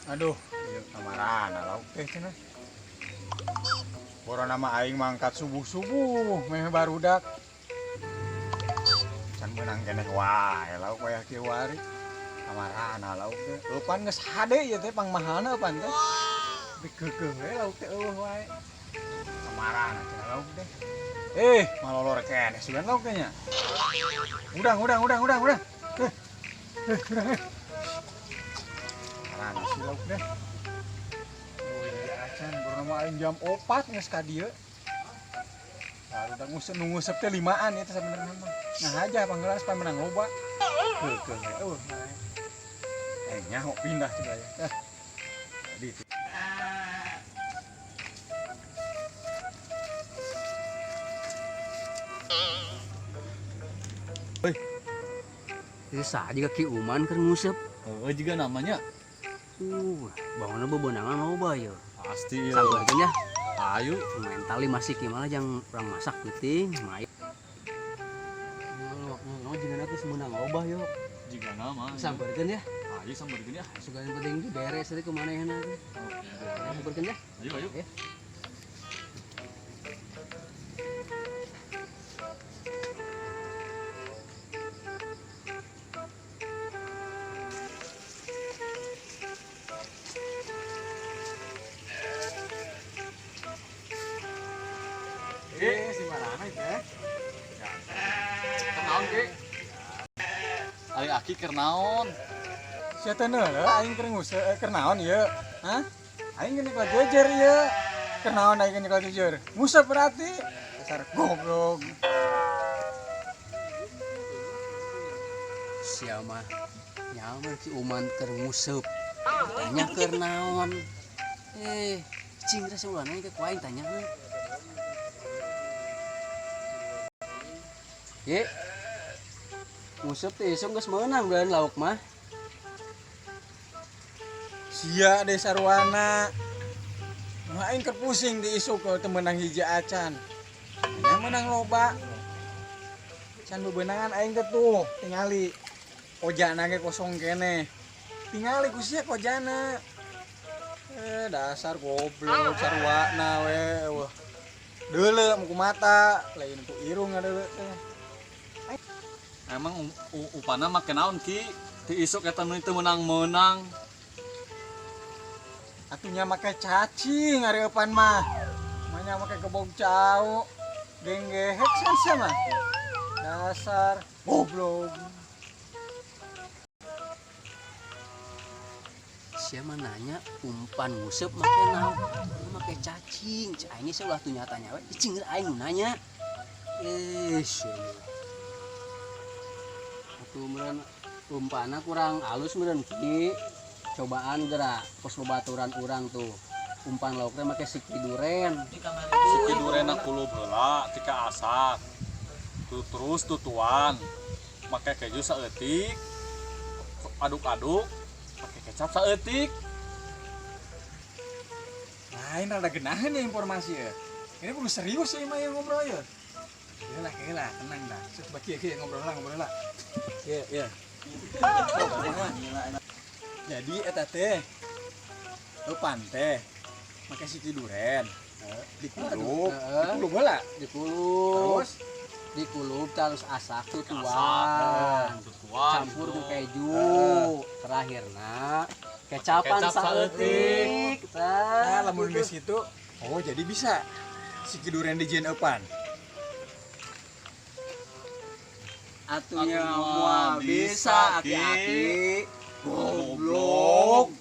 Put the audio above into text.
Aduh, ieu kamarana lauk teh cenah. Boro nama aing mangkat subuh-subuh meh barudak. Can meunang keneh wae lauk aya kieu wari. Kamarana lauk teh. Eupan geus hade ieu teh pangmahalna eupan teh. Dikeukeuh we lauk teh eueuh wae. Kamarana cenah lauk teh. Malolor keneh sugan lauk teh nya. Udang. Kamarana si lauk teh. Oh iya acan bernama aing jam 4 geus ka dieu. Baru ngusep teh 5an eta sabenerna mah. Nah aja panggelas supaya menang loba. Keukeuh we eueuh wae. Nyaho pindah coba ya. Tadi itu. Hei, Bisa juga Ki Uman keur ngusep. juga namanya Bangunna bebenangan loba ya. pasti ya. Sabarkeun ya. Ayo, Mentali masih gimana yang orang masak penting, main. Mau jangan aku semenang loba yo. juga nama. Sabarkeun ya. Ayo sambarkeun ya. Sugan penting diberes tadi kemana-mana. Sabarkeun ya. Ayo. Ya. Si marana teh. Kenaon ge? Ari aki keur naon? Sia teh neueuh aing keur keur naon ieu? Hah? Aing geus nyekel jejer ieu. Keur naon aing nyekel jejer? Ngusep berarti. Dasar goblok. Siapa nyaman Ki Uman keur nguseup. Tanya keur naon. Cing rasa ulana ke ku aing tanya. Ye. Nguseup teh esuk geus meunang bulan lauk mah. Sia deh sarwana. Mah aing keur pusing di isuk kalau teu meunang hiji acan. Nya menang loba. Can bebenangan aing teh tuh tingali. Kojana ge kosong keneh. Tingali ku sia kojana. Dasar goblok sarwana we. Wah. Deuleu muku mata, lain ku irung ngadeuleu teh. Emang upana make naon ki? Ti isuk eta nu teu meunang-meunang. Atunya make cacing areupan mah. Manya make kebog cau. Genggehek sama. Dasar goblok. Siapa nanya umpan nguseup make naon? Make cacing. Aing ge ulah tuh nyatanya we. Cing aing nu nanya. Sia. Atuh meureun umpana kurang alus meureun Ki. Cobaan geura pos babaturan urang tuh. Umpan lauk teh make siki duren. Siki durena kulub heula tika asak. Terus tutuan. Make keju saeutik. Aduk-aduk. Pakai kecap saeutik. Lain rada geunaheun ya informasi ya. Ini perlu serius ya mah yang ngobrol ya. Iyalah, tenang dah. Coba kieu ngobrol lah. Iya. Jadi eta teh eupan teh make siki duren. Dikulub heula. Dikulub. Terus Dikulub terus asak tutuan. Tutuan. Campur ku keju. Terakhirna kecapan saeutik. nah lamun geus kitu, oh jadi bisa siki duren dijieun eupan. Atunya moal bisa aki-aki goblok.